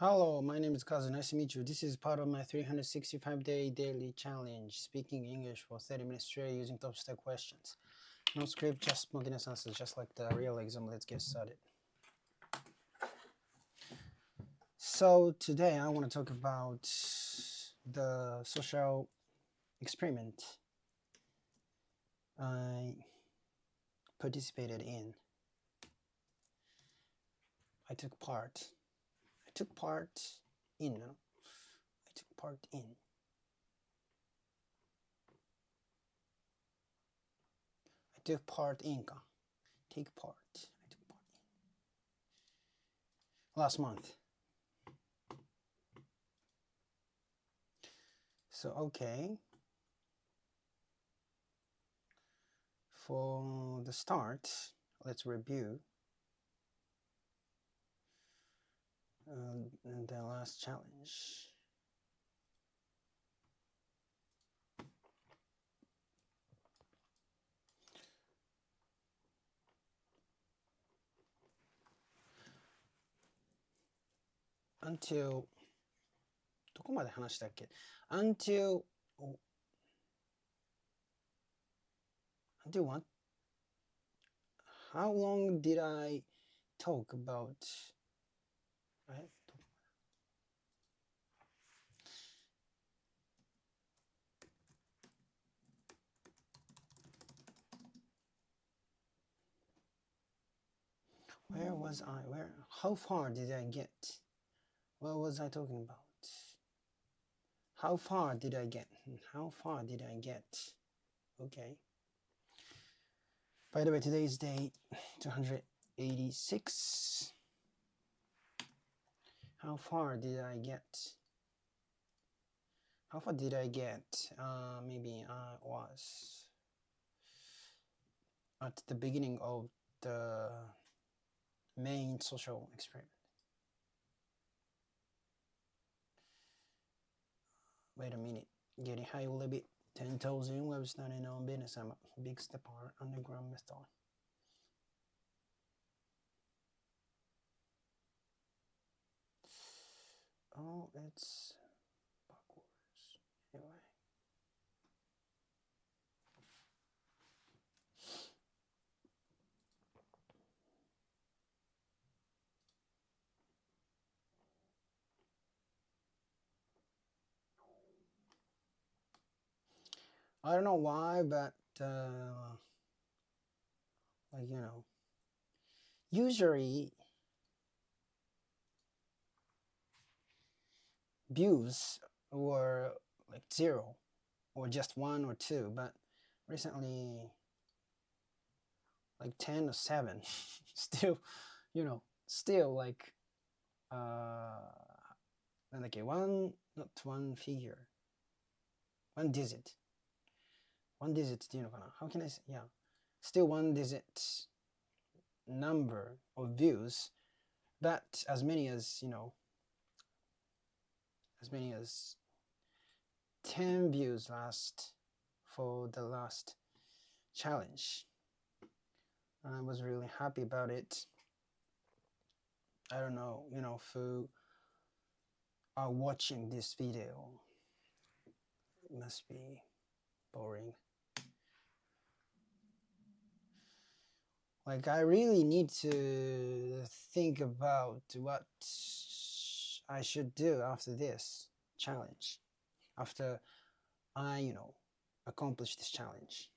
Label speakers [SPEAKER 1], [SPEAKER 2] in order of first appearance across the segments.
[SPEAKER 1] Hello, my name is Kazu. Nice to meet you. This is part of my 365-day daily challenge, speaking English for 30 minutes straight using top step questions. No script, just spontaneous answers, just like the real exam. Let's get started. So today I want to talk about the social experiment I participated in. I took part in. I took part in. I took part in. Take part. I took part in. Last month. So, okay. For the start, let's review the last challenge. Until どこまで話したっけ until what? How long did I talk about? Where was I? How far did I get? What was I talking about? How far did I get? How far did I get? Okay. By the way, today is day 286. How far did I get? How far did I get? Maybe I was at the beginning of the main social experiment. Wait a minute. Getting high a little bit. 10,000 webs starting on business. I'm a big step on underground method. Oh, it's backwards. Anyway. I don't know why, but usually views were like 0 or just 1 or 2, but recently like 10 or 7. still like one figure, one digit っていうのかな how can I say, yeah, still one digit number of views, but as many as 10 views for the last challenge. I was really happy about it. I don't know, who are watching this video. It must be boring. Like, I really need to think about what I should do after this challenge, after I, accomplish this challenge.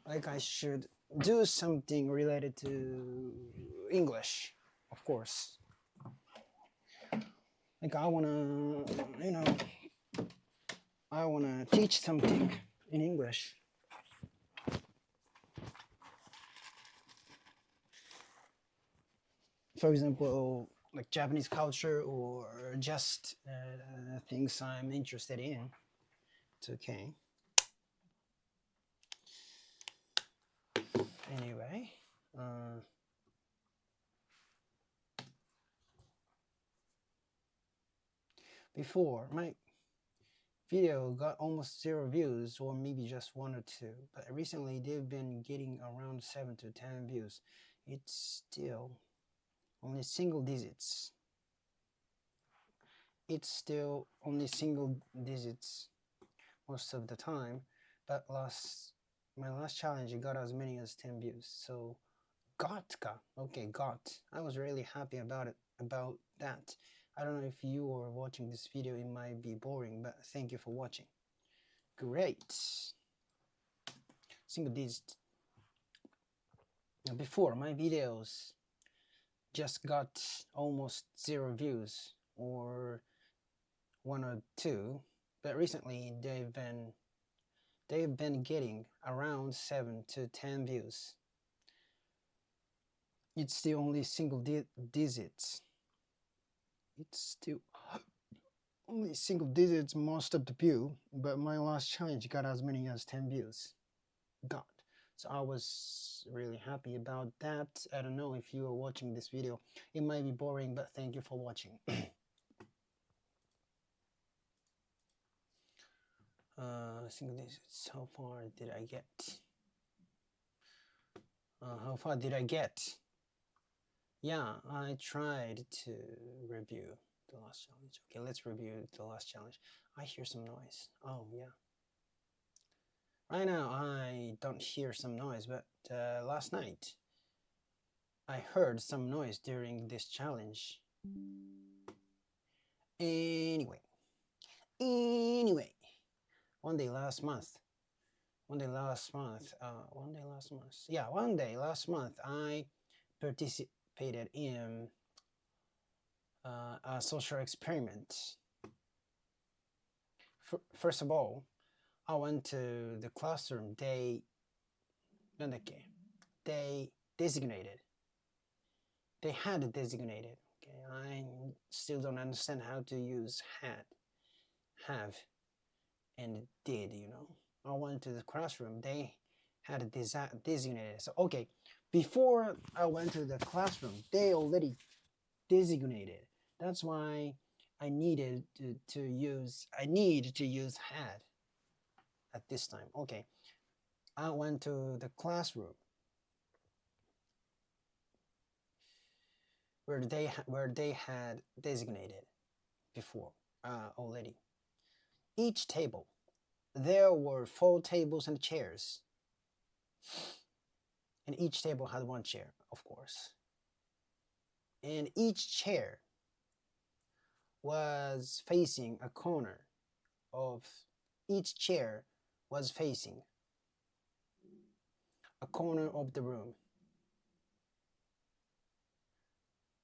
[SPEAKER 1] Like, I should do something related to English, of course. Like, I wanna teach something in English. For example, like Japanese culture or just things I'm interested in. It's okay. Anyway, before my video got almost 0 views, or maybe just 1 or 2, but recently they've been getting around 7 to 10 views. It's still only single digits. It's still only single digits most of the time, but my last challenge got as many as 10 views. So got. I was really happy about that. I don't know if you are watching this video, it might be boring, but thank you for watching. Great. Single digit. Before, my videos just got almost 0 views or 1 or 2, but recently they've been getting around 7 to 10 views. It's still only single digits. It's still only single digits most of the view, but my last challenge got as many as 10 views. God. So I was really happy about that. I don't know if you are watching this video. It might be boring, but thank you for watching. Single digits, how far did I get? How far did I get? Yeah, I tried to review the last challenge. Okay, let's review the last challenge. I hear some noise. Oh, yeah. Right now, I don't hear some noise, but last night, I heard some noise during this challenge. Anyway, one day last month, I participated in a social experiment. First of all, I went to the classroom they designated. They had designated. Okay, I still don't understand how to use have, and did, you know. I went to the classroom, they had designated. So, okay, before I went to the classroom, they already designated. That's why I needed to use had at this time. Okay, I went to the classroom where they had designated before already. Each table, there were 4 tables and chairs, and each table had 1 chair, of course, and each chair was facing a corner of each chair was facing a corner of the room.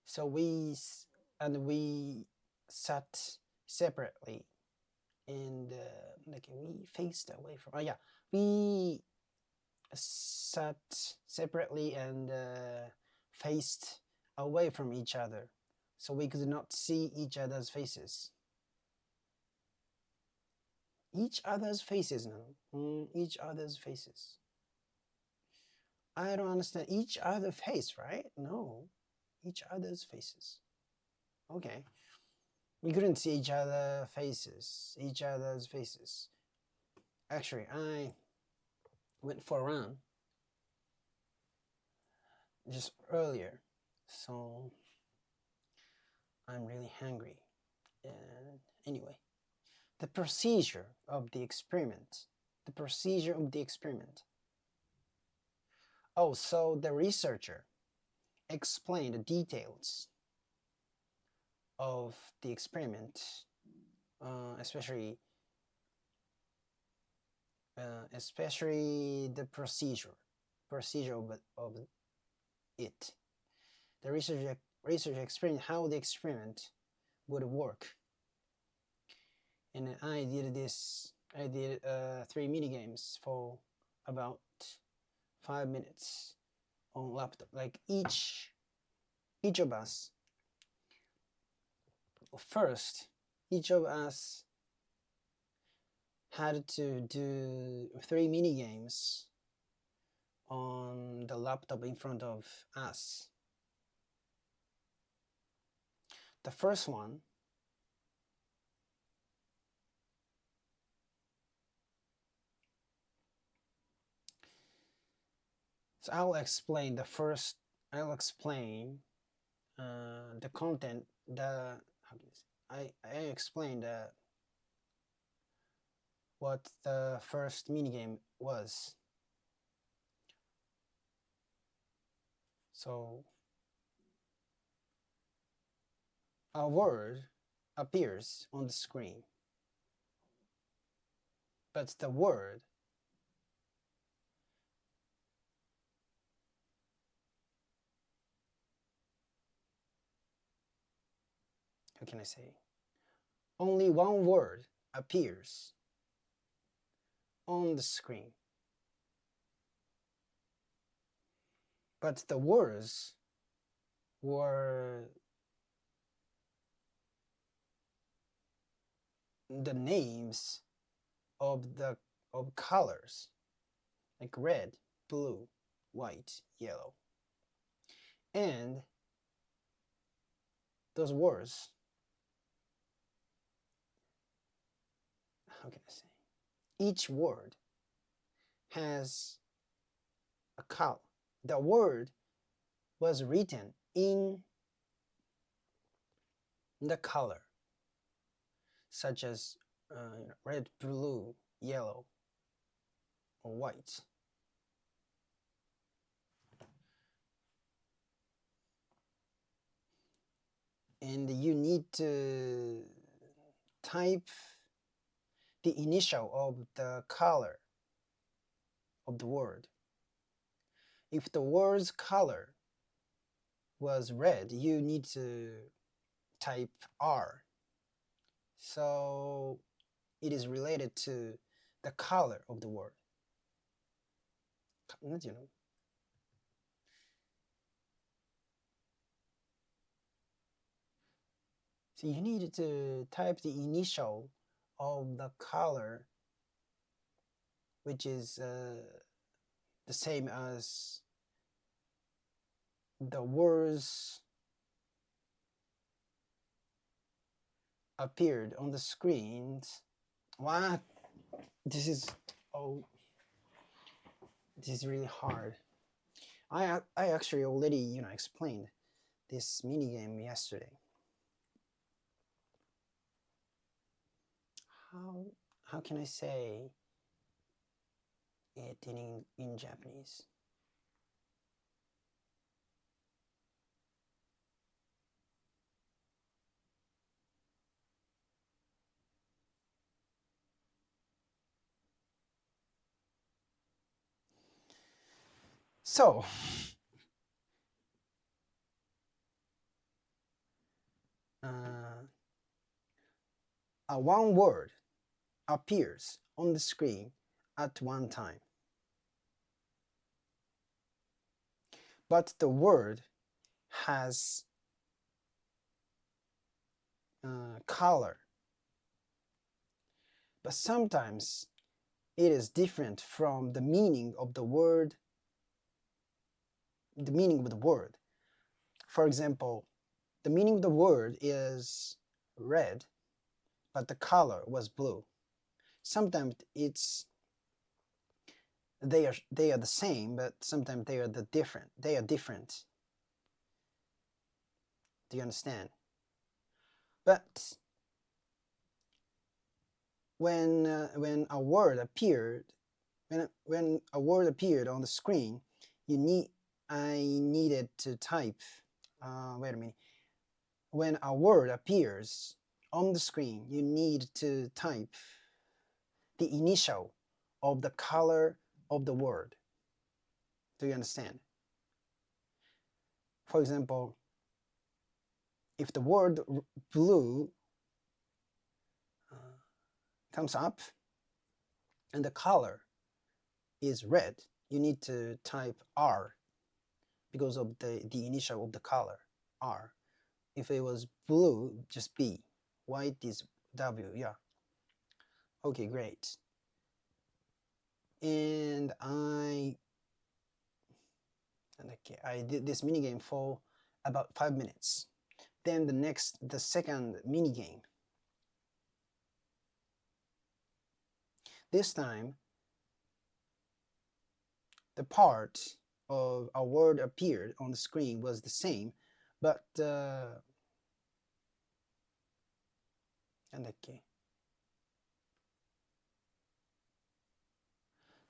[SPEAKER 1] So we sat separately, and like we faced away from. We sat separately and faced away from each other, so we could not see each other's faces. Each other's faces now. Each other's faces. I don't understand. Each other face, right? No. Each other's faces. Okay. We couldn't see each other's faces. Actually, I went for a run just earlier, so I'm really hungry. And anyway, the procedure of the experiment. Oh, so the researcher explained the details of the experiment, especially the procedure of it. The researcher explained how the experiment would work, and I did 3 mini games for about 5 minutes on laptop. Like each of us had to do 3 mini games on the laptop in front of us. The first one So I'll explain the content, the how can I say? I explained what the first minigame was. So a word appears on the screen, but the word how can I say? Only one word appears on the screen, but the words were the names of colors like red, blue, white, yellow, and those words, how can I say? Each word has a color. The word was written in the color, such as red, blue, yellow, or white. And you need to type the initial of the color of the word. If the word's color was red, you need to type R. So it is related to the color of the word. You know. So you need to type the initial of the color, which is the same as the words appeared on the screens. What? This is this is really hard. I actually already explained this minigame yesterday. How can I say it in Japanese? So a one word appears on the screen at one time, but the word has color, but sometimes it is different from the meaning of the word. The meaning of the word, for example, the meaning of the word is red, but the color was blue. Sometimes they are the same, but sometimes they are different. They are different. Do you understand? But when a word appeared, when a word appeared on the screen, I needed to type. Wait a minute. When a word appears on the screen, you need to type the initial of the color of the word. Do you understand? For example, if the word blue comes up and the color is red, you need to type R because of the initial of the color, R. If it was blue, just B. White is W, yeah. Okay, great. And I did this minigame for about 5 minutes. Then the second minigame. This time, the part of a word appeared on the screen was the same, but なんだっけ?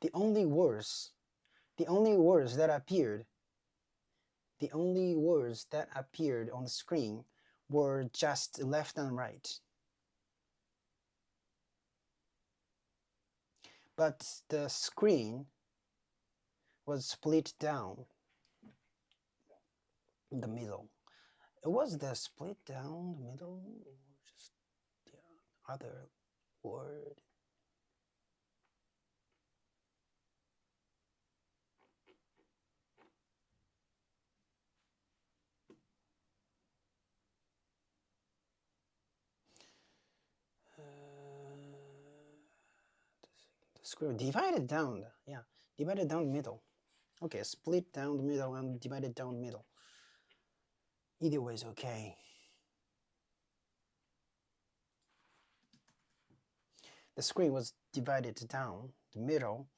[SPEAKER 1] The only words that appeared on the screen were just left and right. But the screen was split down in the middle. Was the split down the middle or just the other word? The screen divided down, yeah, divided down the middle. Okay, split down the middle and divided down the middle. Either way is okay. The screen was divided down the middle,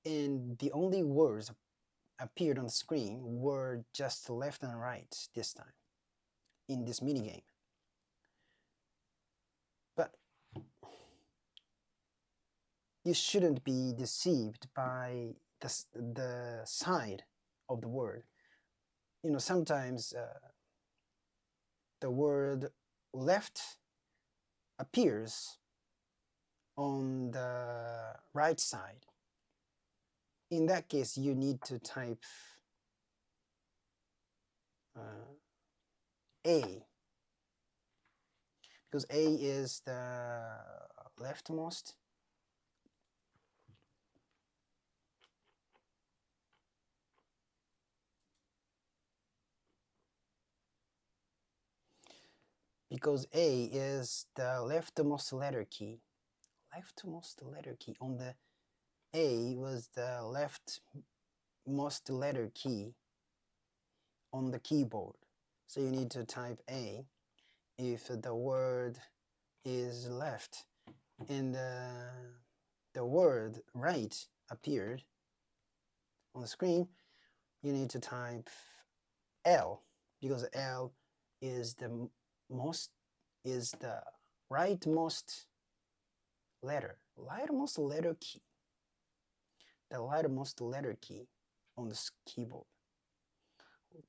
[SPEAKER 1] and the only words appeared on the screen were just left and right this time in this minigame. But you shouldn't be deceived by the side of the word. You know, sometimes the word left appears on the right side. In that case, you need to type A, because A is the leftmost. Because A is the leftmost letter key. Leftmost letter key. On the A was the leftmost letter key on the keyboard. So you need to type A if the word is left and the word right appeared on the screen. You need to type L, because L is the rightmost letter key, the rightmost letter key on the keyboard,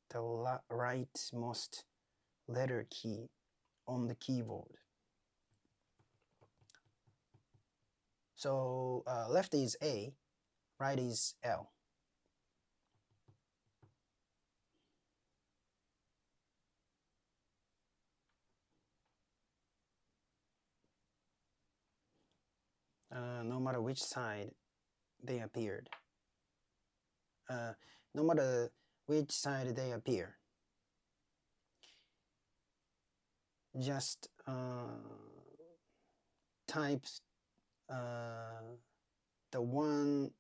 [SPEAKER 1] the rightmost letter key on the keyboard. So left is A, right is L. No matter which side they appeared. No matter which side they appear. Just type the one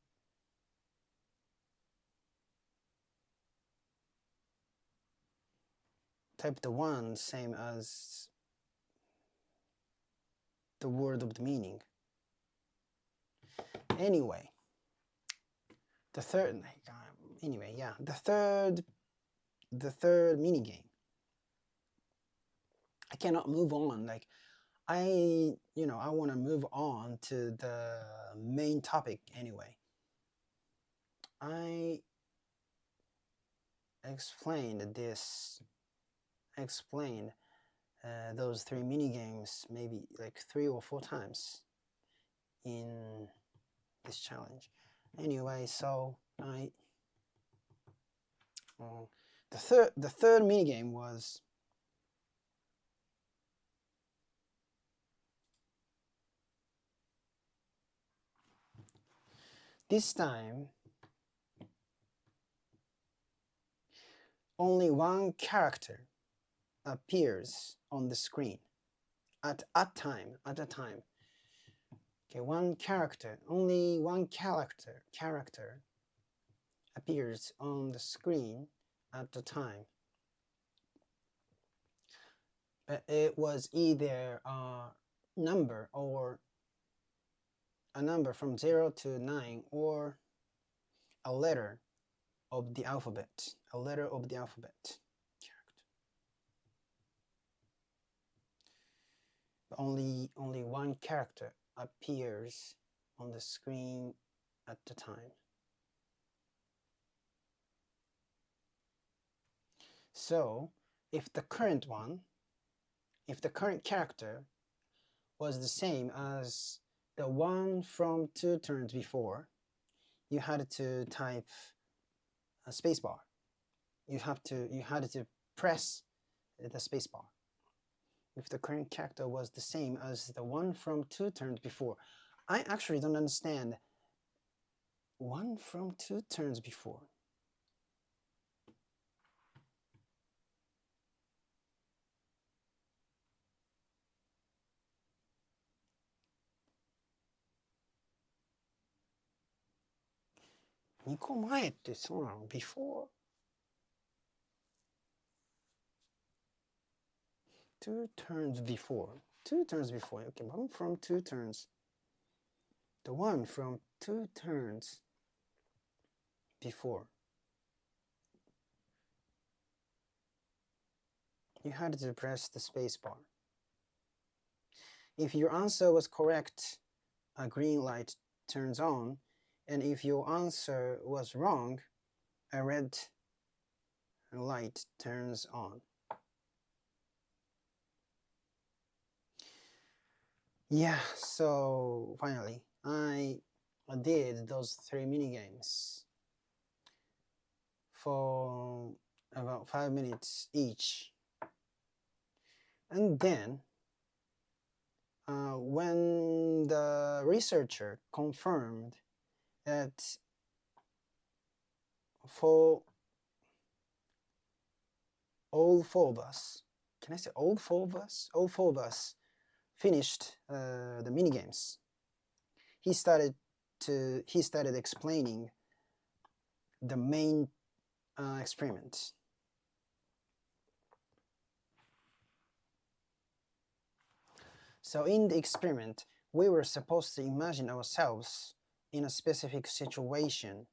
[SPEAKER 1] same as the word of the meaning. Anyway, the third mini game. I cannot move on. Like I want to move on to the main topic anyway. I explained those 3 mini games maybe like 3 or 4 times in this challenge. Anyway, so the third mini game was this time only one character appears on the screen at a time. Okay, only one character appears on the screen at the time. It was either a number from 0 to 9 or a letter of the alphabet. only one character appears on the screen at the time. So if the current character was the same as the one from 2 turns before, you had to type a spacebar. You had to press the spacebar. If the current character was the same as the one from 2 turns before. I actually don't understand. One from 2 turns before.2個前ってそうなの before? 2 turns before. 2 turns before. Okay, one from 2 turns. The one from 2 turns before. You had to press the spacebar. If your answer was correct, a green light turns on, and if your answer was wrong, a red light turns on. Yeah, so finally, I did those 3 minigames for about 5 minutes each. And then, when the researcher confirmed that for all 4 of us, can I say all 4 of us? All 4 of us finished the minigames. He started explaining the main experiment. So in the experiment, we were supposed to imagine ourselves in a specific situation.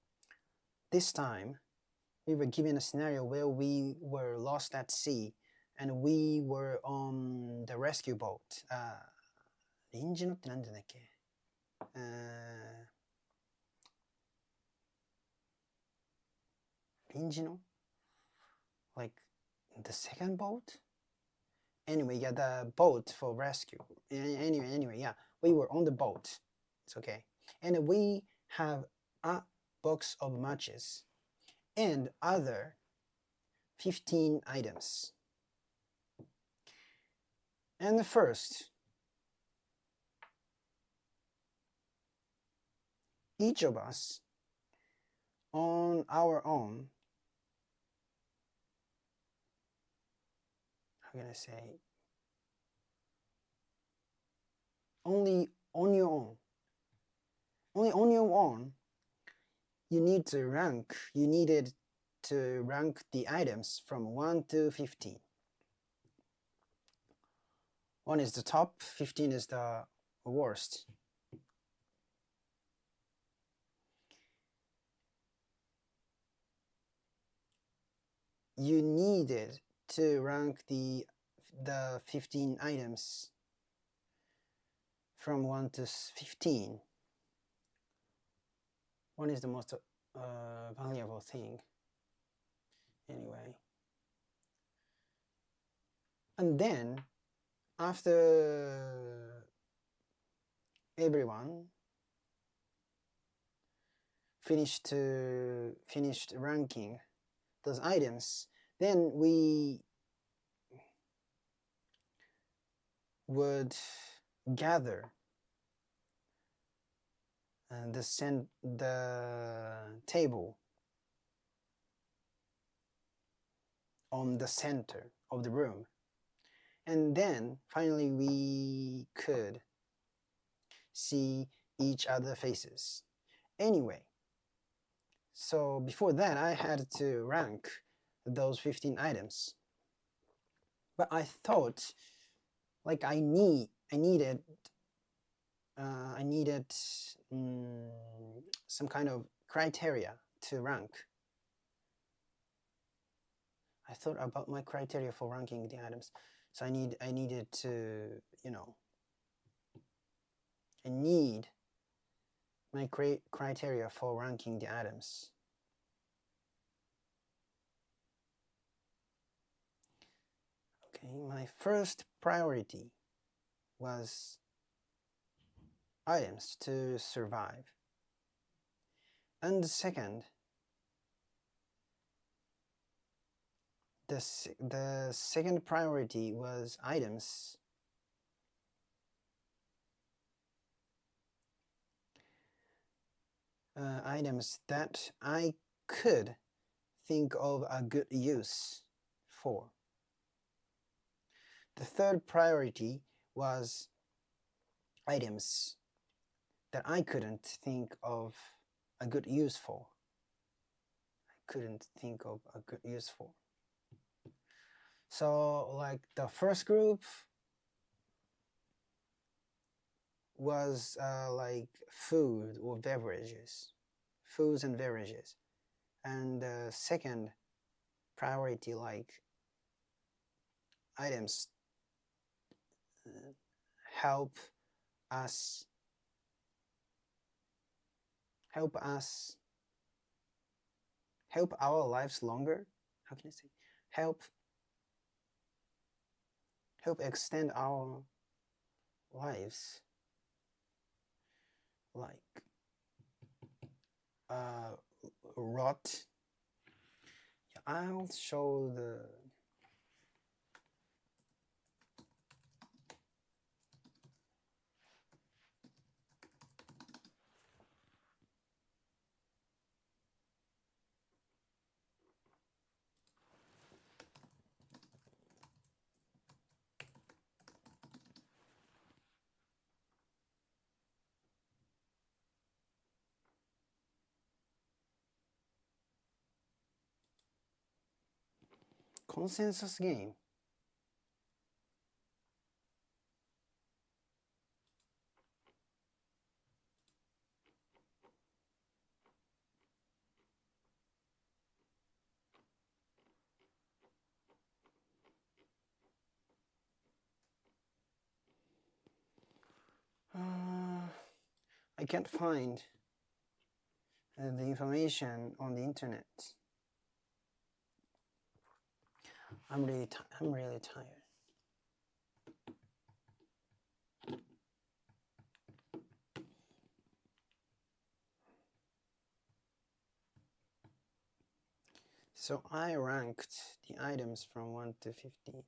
[SPEAKER 1] This time, we were given a scenario where we were lost at sea and we were on the rescue boat. 臨時のって何て言うんだっけ? Rinjino? Like the second boat? Anyway, yeah, the boat for rescue. Anyway, yeah, we were on the boat. It's okay. And we have a box of matches and other 15 items. And first, each of us on our own, how can I say, only on your own, you needed to rank the items from 1 to 15. 1 is the top, 15 is the worst. You needed to rank the 15 items from 1 to 15. 1 is the most valuable thing. Anyway. And then, after everyone finished ranking those items, then we would gather the table on the center of the room, and then finally we could see each other's faces. Anyway, so before that I had to rank those 15 items, but I thought like I needed some kind of criteria to rank. I thought about my criteria for ranking the items. So I needed to, need my criteria for ranking the items. Okay, my first priority was items to survive. And the second, the second priority was items that I could think of a good use for. The third priority was items that I couldn't think of a good use for. I couldn't think of a good use for. So like the first group was like food or beverages, foods and beverages. And the second priority, like items help our lives longer. How can I say? Help extend our lives, like rot. I'll show the consensus game. I can't find the information on the internet. I'm really tired. So I ranked the items from 1 to 15.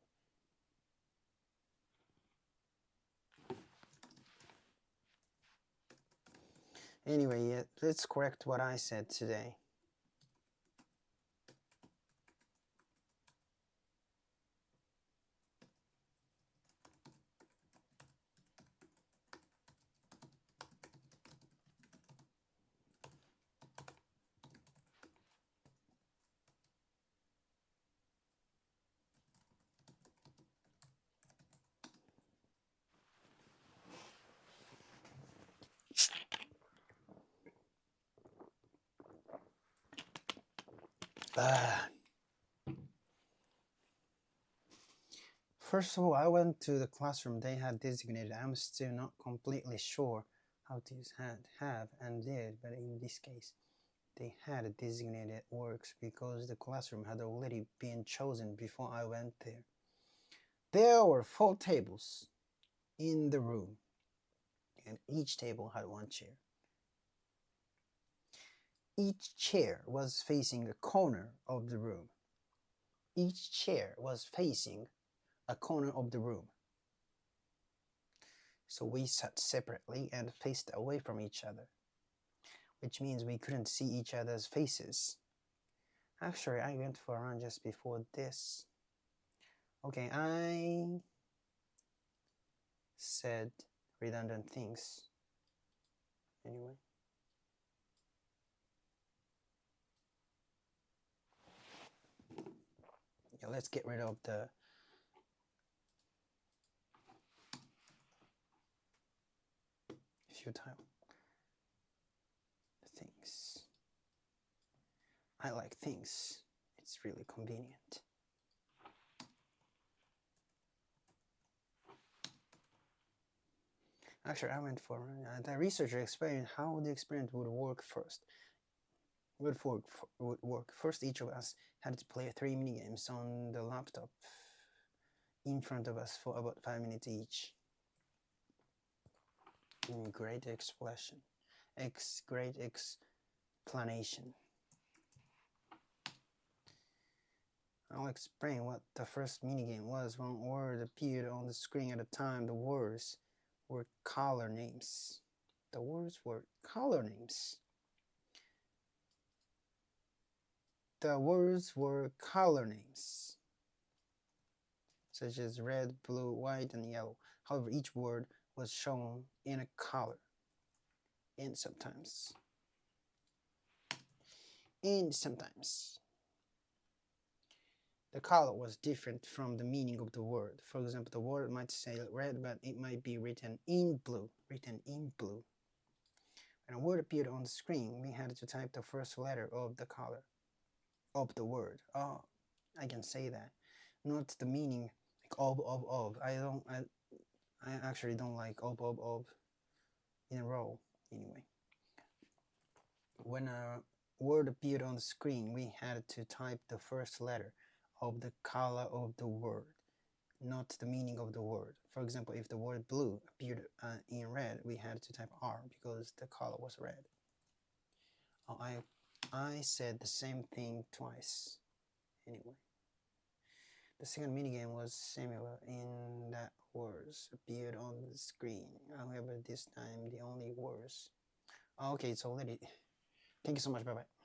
[SPEAKER 1] Anyway, let's correct what I said today. First of all, I went to the classroom they had designated. I'm still not completely sure how to use have and did, but in this case, they had designated works because the classroom had already been chosen before I went there. There were 4 tables in the room, and each table had 1 chair. Each chair was facing a corner of the room. Each chair was facing a corner of the room. So we sat separately and faced away from each other, which means we couldn't see each other's faces. Actually, I went for a run just before this. Okay, I said redundant things. Anyway. Yeah, let's get rid of the futile things. I like things. It's really convenient. Actually, I went for the researcher explained how the experiment would work first. Would work first. Each of us had to play 3 mini games on the laptop in front of us for about 5 minutes each. Great explanation. Great explanation. I'll explain what the first minigame was. One word appeared on the screen at a time. The words were color names. The words were color names. The words were color names, such as red, blue, white, and yellow. However, each word was shown in a color. And sometimes the color was different from the meaning of the word. For example, the word might say red, but it might be written in blue. When a word appeared on the screen, we had to type the first letter of the color of the word. Oh, I can say that. Not the meaning like of. I actually don't like of in a row anyway. When a word appeared on the screen, we had to type the first letter of the color of the word, not the meaning of the word. For example, if the word blue appeared in red, we had to type R because the color was red. Oh, I said the same thing twice. Anyway, the second minigame was similar in that words appeared on the screen. However, this time the only words. Okay, it's already. Thank you so much. Bye bye.